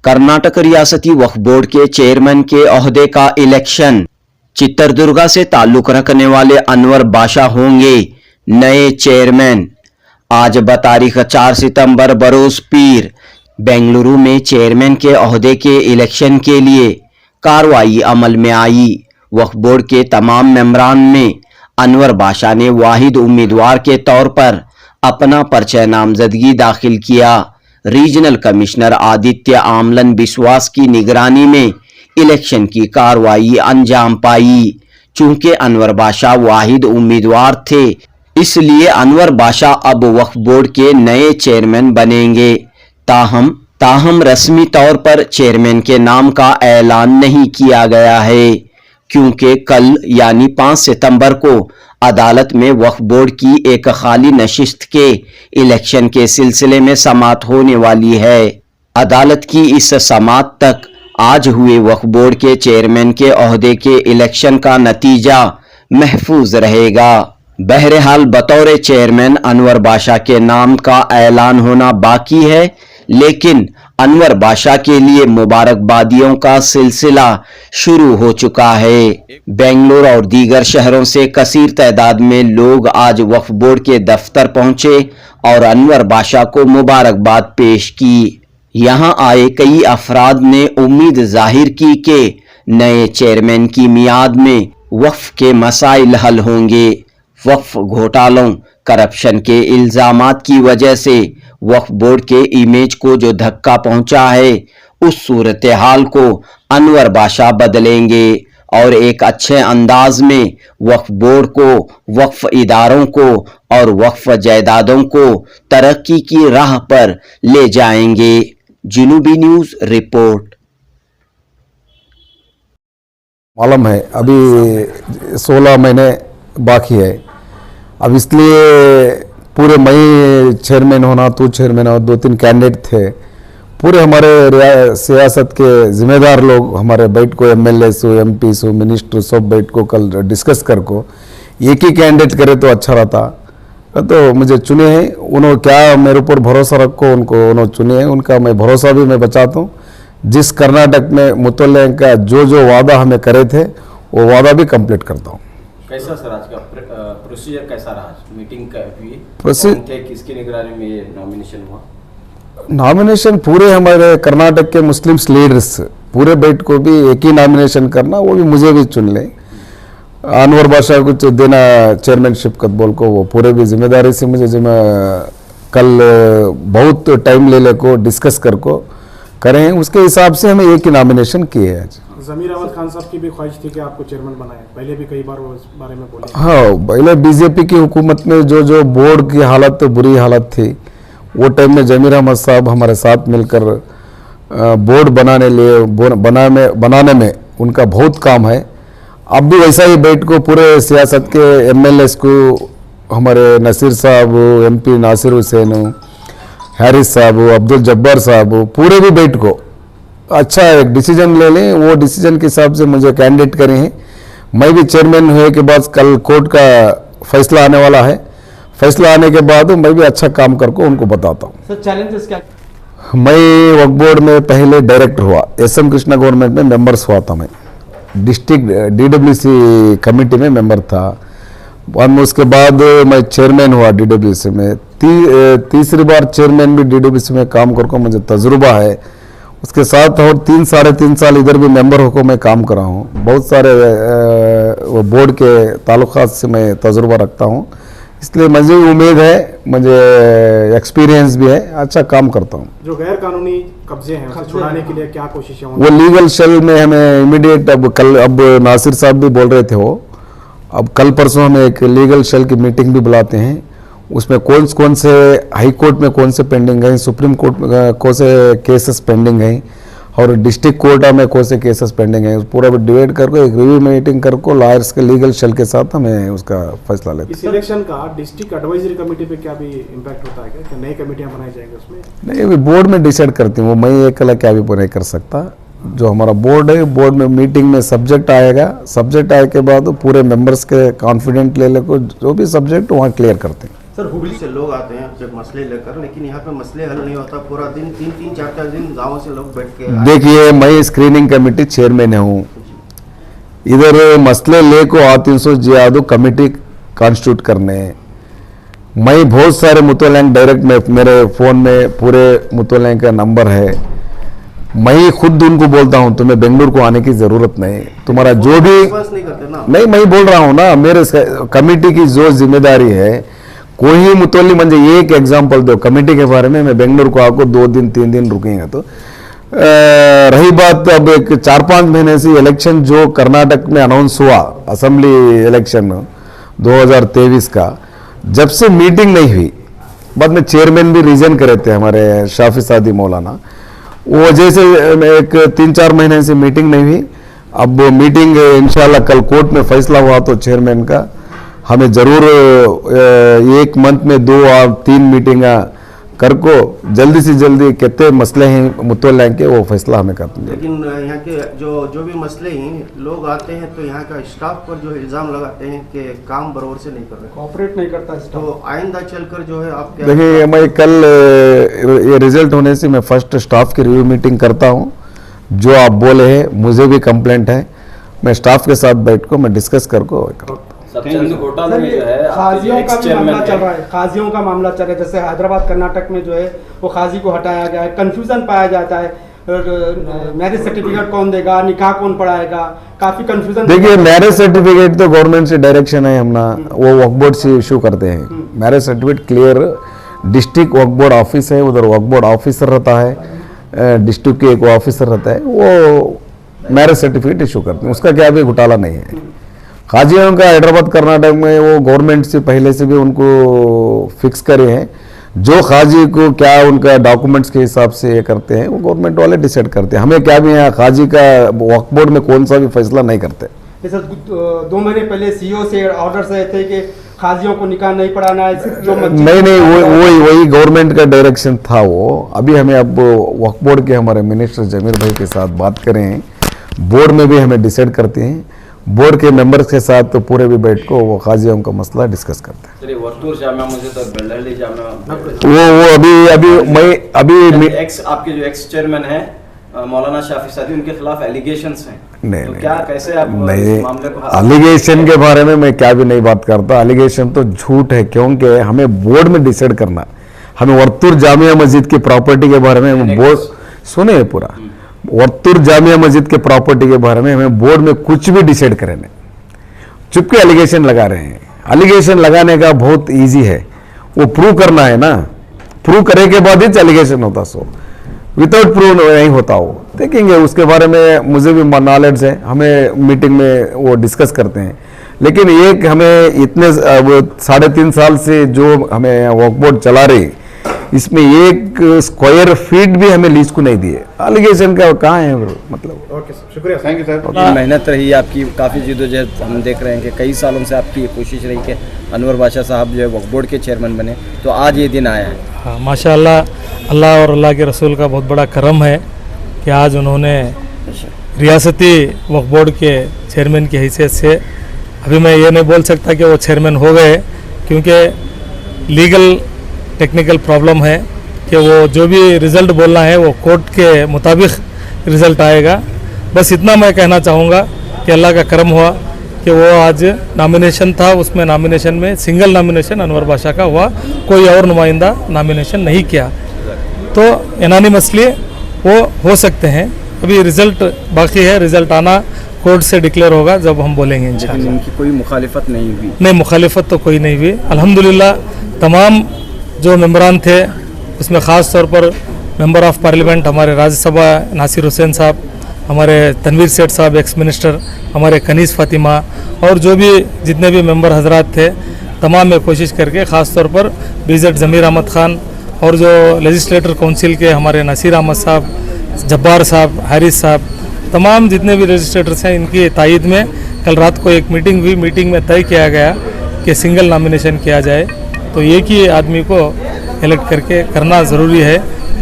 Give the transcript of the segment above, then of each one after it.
कर्नाटक रियासती वक्फ बोर्ड के चेयरमैन के ओहदे का इलेक्शन। चित्रदुर्गा से ताल्लुक रखने वाले अनवर बाशा होंगे नए चेयरमैन। आज बतारीख 4 सितंबर बरोज पीर बेंगलुरु में चेयरमैन के ओहदे के इलेक्शन के लिए कार्रवाई अमल में आई। वक्फ बोर्ड के तमाम मेंबरान में अनवर बाशा ने वाहिद उम्मीदवार के तौर पर अपना पर्चा नामजदगी दाखिल किया। रीजनल कमिश्नर आदित्य आमलन बिस्वास की निगरानी में इलेक्शन की कार्रवाई अंजाम पाई। चूंकि अनवर बाशा वाहिद उम्मीदवार थे, इसलिए अनवर बाशा अब वक्फ बोर्ड के नए चेयरमैन बनेंगे। ताहम रस्मी तौर पर चेयरमैन के नाम का ऐलान नहीं किया गया है, क्योंकि कल यानी 5 सितंबर को अदालत में वक्फ बोर्ड की एक खाली नशिस्त के इलेक्शन के सिलसिले में समाअत होने वाली है। अदालत की इस समाअत तक आज हुए वक्फ बोर्ड के चेयरमैन के ओहदे के इलेक्शन का नतीजा महफूज रहेगा। बहरहाल बतौर चेयरमैन अनवर बाशा के नाम का ऐलान होना बाकी है, लेकिन अनवर बाशा के लिए मुबारकबादियों का सिलसिला शुरू हो चुका है। बेंगलुरु और दीगर शहरों से कसीर तादाद में लोग आज वक्फ बोर्ड के दफ्तर पहुंचे और अनवर बाशा को मुबारकबाद पेश की। यहां आए कई अफराद ने उम्मीद जाहिर की कि नए चेयरमैन की मियाद में वक्फ के मसाइल हल होंगे। वक्फ घोटालों, करप्शन के इल्जामात की वजह से वक्फ बोर्ड के इमेज को जो धक्का पहुंचा है, उस सूरत हाल को अनवर बाशा बदलेंगे और एक अच्छे अंदाज में वक्फ बोर्ड को, वक्फ इदारों को और वक्फ जायदादों को तरक्की की राह पर ले जाएंगे। जुनूबी न्यूज रिपोर्ट। मालूम है अभी 16 महीने बाकी है, अब इसलिए पूरे मई चेयरमैन होना, तू चेयरमैन हो, 2-3 कैंडिडेट थे। पूरे हमारे सियासत के जिम्मेदार लोग हमारे बैठ को एमएलए सो, एमपी सो, मिनिस्टर सब बैठ को कल डिस्कस कर को एक ही कैंडिडेट करे तो अच्छा रहता। तो मुझे चुने हैं, उन्होंने क्या मेरे ऊपर भरोसा रखो, उनको उन्होंने चुने हैं, उनका मैं भरोसा भी मैं बचाता हूँ। जिस कर्नाटक में मुतल्लिक़ का जो वादा हमें करे थे, वो वादा भी कंप्लीट करता हूँ। कैसा सर आज का प्रोसीजर कैसा रहा? मीटिंग का किसकी निगरानी में ये नॉमिनेशन हुआ? नॉमिनेशन पूरे हमारे कर्नाटक के मुस्लिम्स लीडर्स पूरे बैठ को भी एक ही नॉमिनेशन करना, वो भी मुझे भी चुन ले। अनवर बाशा को देना चेयरमैनशिप का बोल को, वो पूरे भी जिम्मेदारी से मुझे कल बहुत टाइम ले को डिस्कस कर को करें, उसके हिसाब से हमें एक ही नॉमिनेशन किए हैं। आज ज़मीर अहमद खान साहब की भी ख्वाहिश थी कि आपको चेयरमैन बनाए, पहले भी कई बार वो इस बारे में बोले। हाँ, पहले बीजेपी की हुकूमत में जो बोर्ड की हालत बुरी हालत थी, वो टाइम में ज़मीर अहमद साहब हमारे साथ मिलकर बोर्ड बनाने में उनका बहुत काम है। अब भी वैसा ही बैठ को पूरे सियासत के एमएलएस को, हमारे नसीर साहब, एमपी नासिर हुसैन, हैरिस साहब, अब्दुल जब्बार साहब, पूरे भी बैठ को अच्छा एक डिसीजन ले लें, वो डिसीजन के हिसाब से मुझे कैंडिडेट करे हैं। मैं भी चेयरमैन हुए के बाद कल कोर्ट का फैसला आने वाला है, फैसला आने के बाद मैं भी अच्छा काम करके उनको बताता हूँ। सर चैलेंजेस क्या? मैं वक्फ बोर्ड में पहले डायरेक्टर हुआ, एसएम कृष्णा गवर्नमेंट में मेंबर्स हुआ था, मैं डिस्ट्रिक्ट डीडब्ल्यूसी कमेटी में मेंबर था। उसके बाद मैं चेयरमैन हुआ डीडब्ल्यूसी में। तीसरी बार चेयरमैन भी डीडब्ल्यूसी में काम करके मुझे तजुर्बा है। उसके साथ और 3-3.5 साल इधर भी मेंबर होकर मैं काम कर रहा हूँ। बहुत सारे बोर्ड के ताल्लुकात से मैं तजुर्बा रखता हूँ, इसलिए मुझे उम्मीद है, मुझे एक्सपीरियंस भी है, अच्छा काम करता हूँ। जो गैर कानूनी कब्जे हैं उसे छुड़ाने के लिए क्या कोशिशें होंगी? वो लीगल सेल में हमें इमीडिएट अब नासिर साहब भी बोल रहे थे, वो अब कल परसों हमें एक लीगल सेल की मीटिंग भी बुलाते हैं। उसमें कौन से हाई कोर्ट में कौन से पेंडिंग हैं, सुप्रीम कोर्ट में कौन से केसेस पेंडिंग हैं और डिस्ट्रिक्ट कोर्ट में कौन से केसेस पेंडिंग हैं, पूरा डिवाइड करके एक रिव्यू मीटिंग करके लॉयर्स के लीगल सेल के साथ हमें उसका फैसला लेते हैं। इस इलेक्शन का डिस्ट्रिक्ट एडवाइजरी कमेटी पे क्या भी इम्पैक्ट होता है क्या? नई कमेटियां बनाई जाएंगी उसमें? नहीं, अभी बोर्ड में डिसाइड करती हूँ, वो मैं अकेला क्या भी नहीं कर सकता। जो हमारा बोर्ड है, बोर्ड में मीटिंग में सब्जेक्ट आएगा, सब्जेक्ट आए के बाद पूरे मेंबर्स के कॉन्फिडेंट ले को जो भी सब्जेक्ट वहाँ क्लियर करते हैं। सर हुगली से लोग आते हैं जब मसले लेकर, लेकिन यहाँ पे मसले हल नहीं होता। पूरा दिन 3-4 दिन गाँव से लोग बैठ के देखिए, मैं स्क्रीनिंग कमेटी चेयरमैन हूँ। इधर मसले ले को A300 जियादो कमेटी कॉन्स्टिट्यूट करने हैं। मैं बहुत सारे मुतलैंग डायरेक्ट मेरे फ़ोन में पूरे मुतलैंग का नंबर है। मैं खुद उनको बोलता हूँ तुम्हें बेंगलुरु को आने की ज़रूरत नहीं, तुम्हारा जो भी नहीं करते ना। नहीं, मैं बोल रहा हूँ ना, मेरे कमेटी की जो जिम्मेदारी है, कोई मुतल्ली मुझे एक एग्जांपल दो कमेटी के बारे में, मैं बेंगलुरु को आको 2 दिन 3 दिन रुकेंगे। तो रही बात अब एक 4-5 महीने से इलेक्शन जो कर्नाटक में अनाउंस हुआ, असेंबली इलेक्शन 2023 का, जब से मीटिंग नहीं हुई, बाद में चेयरमैन भी रिजाइन करे थे हमारे शाफी सादी मौलाना, वो वजह से एक 3-4 महीने से मीटिंग नहीं हुई। अब मीटिंग इंशाल्लाह कल कोर्ट में फैसला हुआ तो चेयरमैन का हमें ज़रूर 1 मंथ में 2 और 3 मीटिंग कर को जल्दी से जल्दी कितने मसले हैं मुतल्लिक़ के वो फैसला हमें करते हैं। लेकिन यहाँ के जो भी मसले हैं, लोग आते हैं तो यहाँ का स्टाफ पर जो इल्ज़ाम लगाते हैं कि काम बराबर से नहीं कर रहे, कोऑपरेट नहीं करता तो आइंदा चलकर जो है आप देखिए, मैं कल ये रिजल्ट होने से मैं फर्स्ट स्टाफ की रिव्यू मीटिंग करता हूँ। जो आप बोले हैं, मुझे भी कंप्लेंट है, मैं स्टाफ के साथ बैठ को मैं डिस्कस करको सबचंद घोटाले में जो है खाजियों का भी चेयरमैन मामला चल रहा है, खाजियों का मामला चल रहा है। जैसे हैदराबाद कर्नाटक में जो है वो खाजी को हटाया गया है, कंफ्यूजन पाया जाता है, मैरिज सर्टिफिकेट कौन देगा, निकाह कौन पढ़ाएगा, काफी कंफ्यूजन। देखिए, मैरिज सर्टिफिकेट तो गवर्नमेंट से डायरेक्शन है, हम ना वो वक्फ बोर्ड से इशू करते हैं। मैरिज सर्टिफिकेट क्लियर डिस्ट्रिक्ट वक्फ बोर्ड ऑफिस है, उधर वक्फ बोर्ड ऑफिसर रहता है, डिस्ट्रिक्ट के एक ऑफिसर रहता है, वो मैरिज सर्टिफिकेट इशू करते हैं। उसका क्या भी घोटाला नहीं है। खाजियों का हैदराबाद कर्नाटक में वो गवर्नमेंट से पहले से भी उनको फिक्स करे हैं, जो खाजी को क्या उनका डॉक्यूमेंट्स के हिसाब से ये करते हैं वो गवर्नमेंट वाले डिसाइड करते हैं। हमें क्या भी यहाँ खाजी का वक्फ बोर्ड में कौन सा भी फैसला नहीं करते। जैसे 2 महीने पहले सीईओ से ऑर्डर्स आए थे कि खाजियों को निकाह नहीं पढ़ाना है, सिर्फ जो नहीं, वही गवर्नमेंट का डायरेक्शन था वो। अभी हमें अब वक्फ बोर्ड के हमारे मिनिस्टर जमीर भाई के साथ बात करें, बोर्ड में भी हमें डिसाइड करते हैं, बोर्ड के मेंबर्स के साथ तो पूरे भी बैठ को वो खाजियों का मसला डिस्कस करते हैं। वर्तूर जामिया मस्जिद और बेल्लाली जामिया वो अभी एक्स आपके जो एक्स चेयरमैन है मौलाना शाफी सादी, उनके खिलाफ एलिगेशंस हैं। नहीं, तो नहीं, क्या कैसे आप नहीं, इस मामले को एलिगेशन के बारे में मैं क्या भी नहीं बात करता। एलिगेशन तो झूठ है, क्योंकि हमें बोर्ड में डिसाइड करना, हमें वर्तूर जामिया मस्जिद की प्रॉपर्टी के बारे में बोर्ड सुने पूरा, वर्तूर जामिया मस्जिद के प्रॉपर्टी के बारे में हमें बोर्ड में कुछ भी डिसाइड करें नहीं, चुपके एलिगेशन लगा रहे हैं। एलिगेशन लगाने का बहुत इजी है, वो प्रूव करना है ना, प्रूव करे के बाद ही एलिगेशन होता, सो विदाउट प्रूव नहीं होता। वो देखेंगे, उसके बारे में मुझे भी नॉलेज है, हमें मीटिंग में वो डिस्कस करते हैं। लेकिन एक हमें इतने 3.5 साल से जो हमें वक्फ बोर्ड चला रही, इसमें 1 स्क्वायर फीट भी हमें लीज को नहीं दिए। एलिगेशन का कहाँ है मतलब। ओके सर, शुक्रिया, थैंक यू सर। मेहनत रही आपकी, काफ़ी जिद्दोजहद हम देख रहे हैं कि कई सालों से आपकी कोशिश रही कि अनवर बादशाह साहब जो है वक्फ बोर्ड के चेयरमैन बने, तो आज ये दिन आया है। हाँ, माशाअल्लाह, अल्लाह और अल्लाह के रसूल का बहुत बड़ा करम है कि आज उन्होंने रियासती वक्फ बोर्ड के चेयरमैन की हैसियत से, अभी मैं ये नहीं बोल सकता कि वो चेयरमैन हो गए, क्योंकि लीगल टेक्निकल प्रॉब्लम है कि वो जो भी रिज़ल्ट बोलना है वो कोर्ट के मुताबिक रिज़ल्ट आएगा। बस इतना मैं कहना चाहूँगा कि अल्लाह का करम हुआ कि वो आज नॉमिनेशन था, उसमें नॉमिनेशन में सिंगल नॉमिनेशन अनवर बादशाह का हुआ, कोई और नुमाइंदा नॉमिनेशन नहीं किया, तो एनानिमसली वो हो सकते हैं। अभी रिज़ल्ट बाकी है, रिज़ल्ट आना कोर्ट से डिक्लेयर होगा जब हम बोलेंगे इंशाअल्लाह। इनकी कोई मुखालिफत नहीं हुई? नहीं, मुखालिफत तो कोई नहीं हुई अल्हम्दुलिल्लाह। तमाम जो मेंबरान थे उसमें ख़ास तौर पर मेंबर ऑफ पार्लियामेंट हमारे राज्यसभा नासिर हुसैन साहब, हमारे तनवीर सेठ साहब एक्स मिनिस्टर, हमारे कनीज़ फातिमा और जो भी जितने भी मेंबर हजरात थे, तमाम में कोशिश करके ख़ास तौर पर बीजेड ज़मीर अहमद ख़ान और जो लेजिस्लेटर काउंसिल के हमारे नसीर अहमद साहब, जब्बार साहब, हारिस साहब, तमाम जितने भी रजिस्ट्रेटर्स हैं, इनकी तायद में कल रात को एक मीटिंग हुई। मीटिंग में तय किया गया कि सिंगल नॉमिनेशन किया जाए, तो एक ही आदमी को इलेक्ट करके करना ज़रूरी है।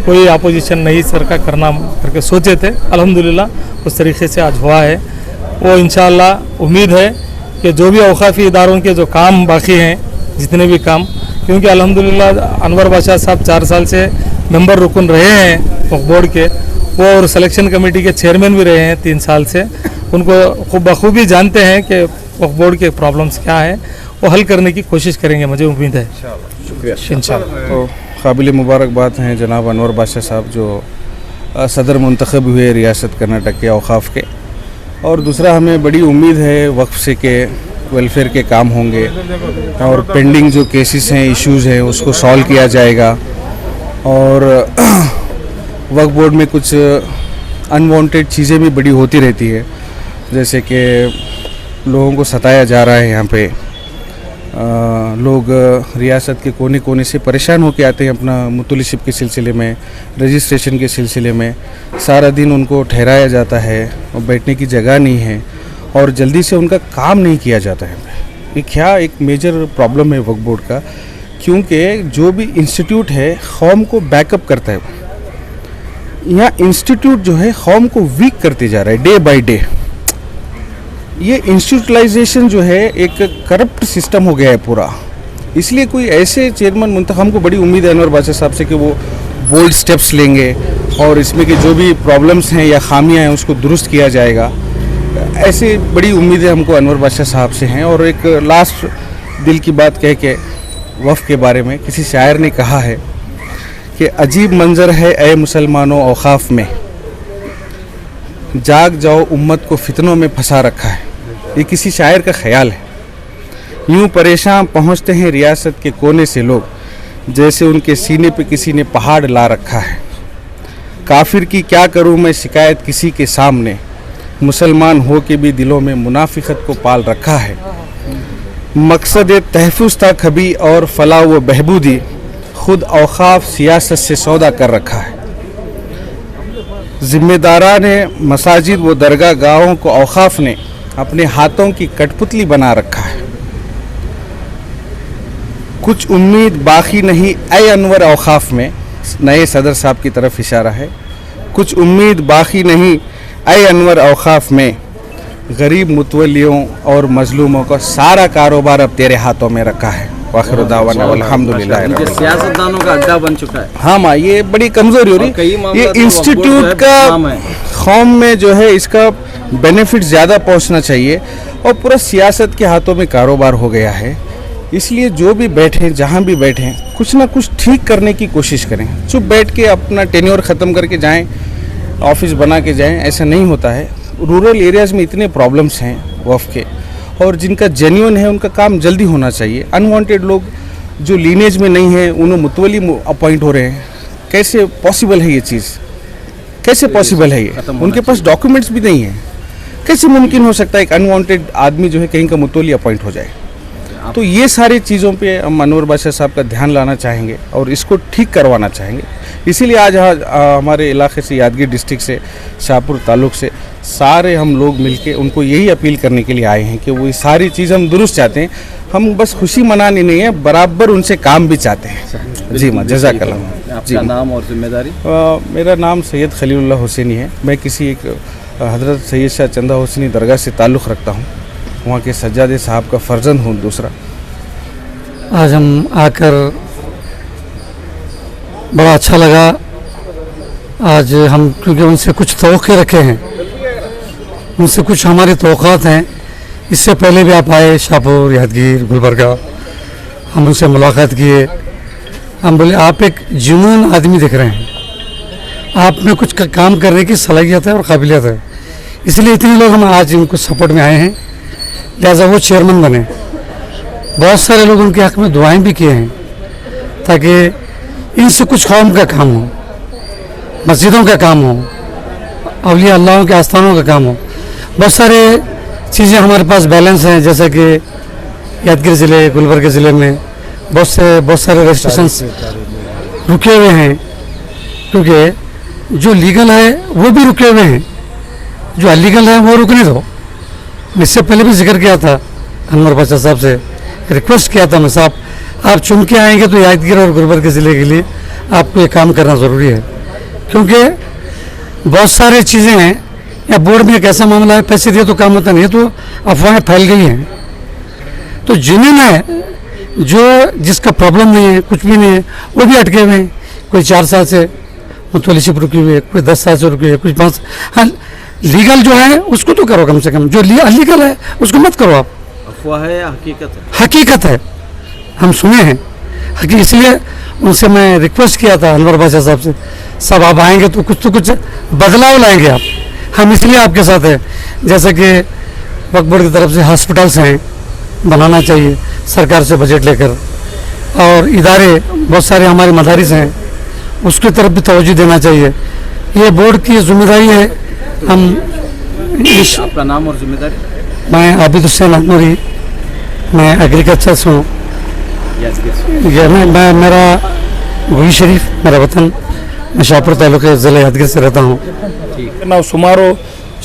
कोई अपोजिशन नहीं सर का करना करके सोचे थे, अल्हम्दुलिल्लाह उस तरीके से आज हुआ है। वो इंशाअल्लाह उम्मीद है कि जो भी औकाफ़ी इदारों के जो काम बाकी हैं, जितने भी काम क्योंकि अल्हम्दुलिल्लाह अनवर बादशाह साहब 4 साल से मेंबर रुकन रहे हैं वक्फ बोर्ड के, वो और सिलेक्शन कमेटी के चेयरमैन भी रहे हैं 3 साल से। उनको बखूबी जानते हैं कि वक्फ बोर्ड के प्रॉब्लम्स क्या है, वो हल करने की कोशिश करेंगे, मुझे उम्मीद है इंशाल्लाह। तो काबिल मुबारकबाद हैं जनाब अनवर बादशाह साहब जो सदर मुंतखब हुए रियासत कर्नाटक के औक़ाफ़ के, और दूसरा हमें बड़ी उम्मीद है वक्फ से के वेलफेयर के काम होंगे और पेंडिंग जो केसेस हैं, इश्यूज़ हैं, उसको सॉल्व किया जाएगा। और वक्फ बोर्ड में कुछ अनवांटेड चीज़ें भी बड़ी होती रहती है, जैसे कि लोगों को सताया जा रहा है। यहाँ पे लोग रियासत के कोने कोने से परेशान होकर आते हैं अपना मुतलिशिप के सिलसिले में, रजिस्ट्रेशन के सिलसिले में। सारा दिन उनको ठहराया जाता है और बैठने की जगह नहीं है और जल्दी से उनका काम नहीं किया जाता है। ये क्या एक मेजर प्रॉब्लम है वक्फ बोर्ड का, क्योंकि जो भी इंस्टीट्यूट है कौम को बैकअप करता है, यहाँ इंस्टीट्यूट जो है कौम को वीक करते जा रहा है डे बाय डे। ये इंस्टीट्यूटलाइजेशन जो है एक करप्ट सिस्टम हो गया है पूरा। इसलिए कोई ऐसे चेयरमैन मुंतखब, हमको बड़ी उम्मीद है अनवर बादशाह साहब से कि वो बोल्ड स्टेप्स लेंगे और इसमें के जो भी प्रॉब्लम्स हैं या खामियां हैं उसको दुरुस्त किया जाएगा। ऐसे बड़ी उम्मीदें हमको अनवर बादशाह साहब से हैं। और एक लास्ट दिल की बात कह के वफ़ के बारे में, किसी शायर ने कहा है कि अजीब मंजर है ए मुसलमानों औक़ाफ़ में, जाग जाओ उम्मत को फितनों में फंसा रखा है। ये किसी शायर का ख्याल है। यूं परेशान पहुंचते हैं रियासत के कोने से लोग, जैसे उनके सीने पे किसी ने पहाड़ ला रखा है। काफिर की क्या करूं मैं शिकायत किसी के सामने, मुसलमान हो के भी दिलों में मुनाफिकत को पाल रखा है। मकसद तहफ़्फ़ुज़ था कभी और फलाह व बहबूदी, खुद औक़ाफ़ सियासत से सौदा कर रखा है। ज़िम्मेदारान ने मसाजिद व दरगाह गाहों को औक़ाफ़ ने अपने हाथों की कठपुतली बना रखा है। कुछ उम्मीद बाकी नहीं ऐ अनवर औक़ाफ़ में, नए सदर साहब की तरफ इशारा है। कुछ उम्मीद बाकी नहीं ऐ अनवर औक़ाफ़ में, गरीब मुतवल्लियों और मजलूमों का सारा कारोबार अब तेरे हाथों में रखा है। वाखिर दावाना अल्हम्दुलिल्लाह। सियासतदानों का अड्डा बन चुका है। हाँ माँ, ये बड़ी कमज़ोरी हो रही। ये इंस्टीट्यूट का कौम में जो है इसका बेनिफिट ज़्यादा पहुंचना चाहिए और पूरा सियासत के हाथों में कारोबार हो गया है। इसलिए जो भी बैठें, जहाँ भी बैठें, कुछ ना कुछ ठीक करने की कोशिश करें। चुप बैठ के अपना टेन्योर ख़त्म करके जाएं, ऑफिस बना के जाएं, ऐसा नहीं होता है। रूरल एरियाज़ में इतने प्रॉब्लम्स हैं वफ़ के, और जिनका जेन्युइन है उनका काम जल्दी होना चाहिए। अनवांटेड लोग जो लीनेज में नहीं है उन्हें मुतवली अपॉइंट हो रहे हैं। कैसे पॉसिबल है ये चीज़? कैसे पॉसिबल है ये? उनके पास डॉक्यूमेंट्स भी नहीं है। कैसे मुमकिन हो सकता है एक अनवांटेड आदमी जो है कहीं का मुतवली अपॉइंट हो जाए? तो ये सारी चीज़ों पे हम अनवर बादशाह साहब का ध्यान लाना चाहेंगे और इसको ठीक करवाना चाहेंगे। इसीलिए आज हमारे इलाके से, यादगीर डिस्ट्रिक्ट से, शाहपुर ताल्लुक़ से सारे हम लोग मिलके उनको यही अपील करने के लिए आए हैं कि वो ये सारी चीज़ हम दुरुस्त चाहते हैं। हम बस खुशी मनानी नहीं है, बराबर उनसे काम भी चाहते हैं। जी माँ, जज़ाकल्लाह। आपका नाम और जिम्मेदारी? मेरा नाम सैयद खलीलुल्लाह हुसैनी है। मैं किसी एक हज़रत सैयद शाह चंदा हुसैनी दरगाह से ताल्लुक़ रखता हूँ, वहाँ के सज्जादे साहब का फ़र्जंद हूँ। दूसरा, आज हम आकर बड़ा अच्छा लगा। आज हम क्योंकि उनसे कुछ तवक्के रखे हैं, उनसे कुछ हमारे तवक़्क़ात हैं। इससे पहले भी आप आए शाहपुर, यादगीर, गुलबर्गा, हम उनसे मुलाकात किए। हम बोले आप एक जुनून आदमी दिख रहे हैं, आप में कुछ काम करने की सलाहियत है और काबिलियत है, इसलिए इतने लोग हम आज इनको सपोर्ट में आए हैं। लिहाजा वो चेयरमैन बने। बहुत सारे लोग उनके हक़ में दुआएं भी किए हैं ताकि इनसे कुछ कौम का काम हो, मस्जिदों का काम हो, अवलिया अल्लाह के आस्थानों का काम हो। बहुत सारे चीज़ें हमारे पास बैलेंस हैं, जैसे कि यादगीर ज़िले, गुलबर्गा ज़िले में बहुत सारे रजिस्ट्रेशंस रुके हुए हैं, क्योंकि जो लीगल है वो भी रुके हुए हैं, जो अलीगल है वो रुकने दो। इससे पहले भी जिक्र किया था अनवर बादशाह साहब से, रिक्वेस्ट किया था मैं, साहब आप चुन के आएंगे तो यादगीर और गुलबर्गा ज़िले के लिए आपको ये काम करना ज़रूरी है, क्योंकि बहुत सारी चीज़ें हैं। या बोर्ड में एक ऐसा मामला है, पैसे दिए तो काम होता नहीं है, तो अफवाहें फैल गई हैं। तो जिन्हें है जो जिसका प्रॉब्लम नहीं है, कुछ भी नहीं है, वो भी अटके हुए हैं। कोई 4 साल से मुतवलिशिप रुकी हुई है, कोई 10 साल से रुकी हुई है, कुछ 5। हाँ, लीगल जो है उसको तो करो कम से कम, जो अलीगल है उसको मत करो आप। अफवाह है या हकीकत है? हकीकत है, हम सुने हैं इसलिए उनसे मैं रिक्वेस्ट किया था अनवर बादशाह साहब से, सब आप आएंगे तो कुछ बदलाव लाएंगे आप, हम इसलिए आपके साथ हैं। जैसे कि वक्फ बोर्ड की तरफ से हॉस्पिटल्स हैं, बनाना चाहिए सरकार से बजट लेकर, और इदारे बहुत सारे हमारे मदारिस हैं, उसकी तरफ भी तवज्जो देना चाहिए। ये बोर्ड की जिम्मेदारी है। हम आपका नाम और जिम्मेदारी? मैं आबिद हुसैन अहमरी, मैं एग्रीकल्चर से हूँ। ये मैं मेरा गुही शरीफ मेरा वतन, मैं ಶಾಪುರ ತಾಲೂಕು ಜಿಲ್ಲೆ ಯಾದಗಿರಿ से रहता हूँ। ನಾವು ಸುಮಾರು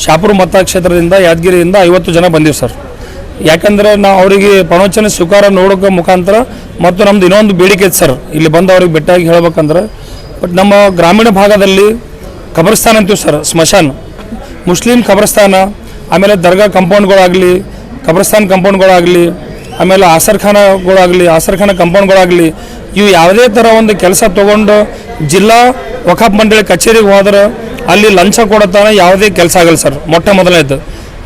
ಶಾಪುರ ಮತಕ್ಷೇತ್ರದಿಂದ ಯಾದಗಿರಿಯಿಂದ 50 ಜನ ಬಂದೀವಿ ಸರ್. ಯಾಕಂದ್ರೆ ನಾವು ಅವರಿಗೆ ಪ್ರವಚನ ಸ್ವೀಕಾರ ನೋಡೋಕೆ ಮುಖಾಂತರ ಮತ್ತು ನಮ್ದು ಇನ್ನೊಂದು ಬೇಡಿಕೆ ಇತ್ತು ಸರ್, ಇಲ್ಲಿ ಬಂದು ಅವ್ರಿಗೆ ಬೆಟ್ಟಾಗಿ ಹೇಳ್ಬೇಕಂದ್ರೆ, ಬಟ್ ನಮ್ಮ ಗ್ರಾಮೀಣ ಭಾಗದಲ್ಲಿ ಕಬ್ರಸ್ತಾನ ಅಂತೀವಿ ಸರ್, ಸ್ಮಶಾನ, ಮುಸ್ಲಿಂ ಕಬ್ರಸ್ತಾನ, ಆಮೇಲೆ ದರ್ಗಾ ಕಂಪೌಂಡ್ಗಳಾಗಲಿ, ಕಬ್ರಸ್ತಾನ್ ಕಂಪೌಂಡ್ಗಳಾಗಲಿ, ಆಮೇಲೆ ಆಸರ್ಖಾನ ಕಂಪೌಂಡ್ಗಳಾಗಲಿ, ಇವು ಯಾವುದೇ ಥರ ಒಂದು ಕೆಲಸ ತೊಗೊಂಡು ಜಿಲ್ಲಾ ವಖಾಫ್ ಮಂಡಳಿ ಕಚೇರಿಗೆ ಹೋದ್ರೆ ಅಲ್ಲಿ ಲಂಚ ಕೊಡತಾನೆ ಯಾವುದೇ ಕೆಲಸ ಆಗಲ್ಲ ಸರ್. ಮೊಟ್ಟ ಮೊದಲನೇದು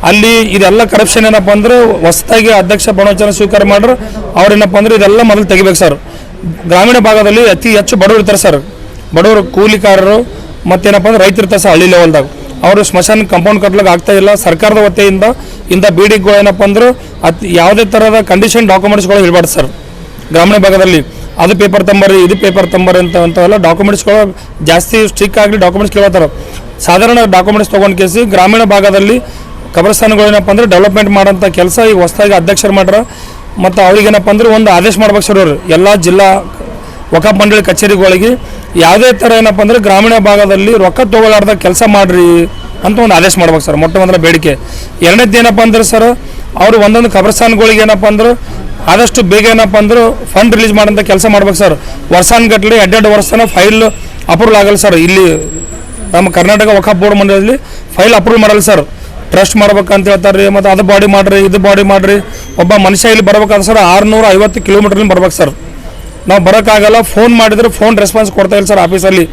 ಅಲ್ಲಿ ಇದೆಲ್ಲ ಕರಪ್ಷನ್ ಏನಪ್ಪ ಅಂದ್ರೆ, ಹೊಸದಾಗಿ ಅಧ್ಯಕ್ಷ ಪ್ರವಚನ ಸ್ವೀಕಾರ ಮಾಡ್ರೆ ಅವ್ರೇನಪ್ಪ ಅಂದ್ರೆ ಇದೆಲ್ಲ ಮೊದಲು ತೆಗಿಬೇಕು ಸರ್. ಗ್ರಾಮೀಣ ಭಾಗದಲ್ಲಿ ಅತಿ ಹೆಚ್ಚು ಬಡವರು ಇರ್ತಾರೆ ಸರ್, ಬಡವರು ಕೂಲಿಕಾರರು ಮತ್ತೇನಪ್ಪ ಅಂದ್ರೆ ರೈತರು ಇರ್ತಾರೆ ಸರ್ ಹಳ್ಳಿ ಲೆವೆಲ್ದಾಗ. ಅವರು ಸ್ಮಶಾನ ಕಂಪೌಂಡ್ ಕಟ್ಲಿಕ್ಕೆ ಆಗ್ತಾ ಇಲ್ಲ. ಸರ್ಕಾರದ ವತಿಯಿಂದ ಇಂಥ ಬೇಡಿಕೆಗಳು ಏನಪ್ಪ ಅಂದ್ರೆ ಯಾವುದೇ ಥರದ ಕಂಡೀಷನ್ ಡಾಕ್ಯುಮೆಂಟ್ಸ್ಗಳು ಇರಬಾರ್ದು ಸರ್ ಗ್ರಾಮೀಣ ಭಾಗದಲ್ಲಿ. ಅದು ಪೇಪರ್ ತಂಬರಿ, ಇದು ಪೇಪರ್ ತಂಬರಿ ಅಂಥವೆಲ್ಲ ಡಾಕ್ಯುಮೆಂಟ್ಸ್ಗಳು ಜಾಸ್ತಿ ಸ್ಟ್ರಿಕ್ ಆಗಲಿ ಡಾಕ್ಯುಮೆಂಟ್ಸ್ ಕೇಳ್ತಾರೆ. ಸಾಧಾರಣ ಡಾಕ್ಯುಮೆಂಟ್ಸ್ ತೊಗೊಂಡು ಕೇಸಿ ಗ್ರಾಮೀಣ ಭಾಗದಲ್ಲಿ ಕಬ್ರಸ್ತಾನಗಳು ಏನಪ್ಪ ಅಂದ್ರೆ ಡೆವಲಪ್ಮೆಂಟ್ ಮಾಡೋಂಥ ಕೆಲಸ ಈಗ ಹೊಸದಾಗಿ ಅಧ್ಯಕ್ಷರು ಮಾಡ್ರೆ. ಮತ್ತು ಅವ್ರಿಗೇನಪ್ಪ ಅಂದ್ರೆ ಒಂದು ಆದೇಶ ಮಾಡ್ಬೇಕು ಸರ್ ಅವರು, ಎಲ್ಲ ಜಿಲ್ಲಾ ವಖಾಫ್ ಮಂಡಳಿ ಕಚೇರಿಗಳಿಗೆ ಯಾವುದೇ ಥರ ಏನಪ್ಪ ಅಂದ್ರೆ ಗ್ರಾಮೀಣ ಭಾಗದಲ್ಲಿ ರೊಕ್ಕ ತೊಗೊಳ್ಳಾರ್ದ ಕೆಲಸ ಮಾಡಿರಿ ಅಂತ ಒಂದು ಆದೇಶ ಮಾಡ್ಬೇಕು ಸರ್, ಮೊಟ್ಟ ಮೊದಲ ಬೇಡಿಕೆ. ಎರಡನೇದು ಏನಪ್ಪ ಅಂದ್ರೆ ಸರ್, ಅವರು ಒಂದೊಂದು ಕಬ್ರಸ್ತಾನಗಳಿಗೆ ಏನಪ್ಪ ಅಂದ್ರೆ ಆದಷ್ಟು ಬೇಗ ಏನಪ್ಪ ಅಂದ್ರೆ ಫಂಡ್ ರಿಲೀಸ್ ಮಾಡೋಂಥ ಕೆಲಸ ಮಾಡ್ಬೇಕು ಸರ್. ವರ್ಷಾನುಗಟ್ಟಲೆ 2 ವರ್ಷ ತನಕ ಫೈಲ್ ಅಪ್ರೂವಲ್ ಆಗಲ್ಲ ಸರ್. ಇಲ್ಲಿ ನಮ್ಮ ಕರ್ನಾಟಕ ವಖಾಫ್ ಬೋರ್ಡ್ ಮಂಡಳಿಯಲ್ಲಿ ಫೈಲ್ ಅಪ್ರೂವ್ ಮಾಡಲ್ಲ ಸರ್. ಟ್ರಸ್ಟ್ ಮಾಡ್ಬೇಕಂತ ಹೇಳ್ತಾರೆ ರೀ, ಮತ್ತು ಅದು ಬಾಡಿ ಮಾಡಿರಿ, ಇದು ಬಾಡಿ ಮಾಡಿರಿ. ಒಬ್ಬ ಮನುಷ್ಯ ಇಲ್ಲಿ ಬರ್ಬೇಕಾದ್ರೆ ಸರ್ 650 ಕಿಲೋಮೀಟ್ರಲ್ಲಿ ಬರ್ಬೇಕು ಸರ್. ನಾವು ಬರೋಕ್ಕಾಗಲ್ಲ, ಫೋನ್ ಮಾಡಿದ್ರೆ ಫೋನ್ ರೆಸ್ಪಾನ್ಸ್ ಕೊಡ್ತಾ ಇಲ್ಲ ಸರ್ ಆಫೀಸಲ್ಲಿ.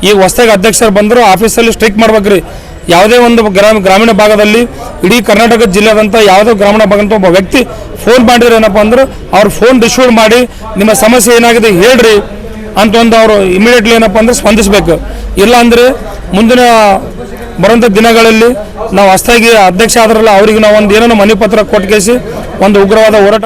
ಈಗ ಹೊಸದಾಗಿ ಅಧ್ಯಕ್ಷರು ಬಂದರು, ಆಫೀಸಲ್ಲಿ ಸ್ಟ್ರೈಕ್ ಮಾಡ್ಬೇಕು ರೀ. ಯಾವುದೇ ಒಂದು ಗ್ರಾಮೀಣ ಭಾಗದಲ್ಲಿ ಇಡೀ ಕರ್ನಾಟಕ ಜಿಲ್ಲೆದಂಥ ಯಾವುದೋ ಗ್ರಾಮೀಣ ಭಾಗಂತ ಒಬ್ಬ ವ್ಯಕ್ತಿ ಫೋನ್ ಮಾಡಿದ್ರೆ ಏನಪ್ಪ ಅಂದ್ರೆ ಅವ್ರು ಫೋನ್ ರಿಸೀವ್ ಮಾಡಿ ನಿಮ್ಮ ಸಮಸ್ಯೆ ಏನಾಗಿದೆ ಹೇಳ್ರಿ ಅಂತ ಒಂದು ಅವರು ಇಮಿಡಿಯೇಟ್ಲಿ ಏನಪ್ಪ ಅಂದ್ರೆ ಸ್ಪಂದಿಸಬೇಕು. ಇಲ್ಲ ಅಂದರೆ ಮುಂದಿನ ಬರುವಂಥ ದಿನಗಳಲ್ಲಿ ನಾವು ಹೊಸದಾಗಿ ಅಧ್ಯಕ್ಷ ಆದ್ರಲ್ಲ, ಅವ್ರಿಗೆ ನಾವು ಒಂದು ಏನೋ ಮನೆ ಪತ್ರ ಕೊಟ್ಟು ಕೇಸಿ ಒಂದು ಉಗ್ರವಾದ ಹೋರಾಟ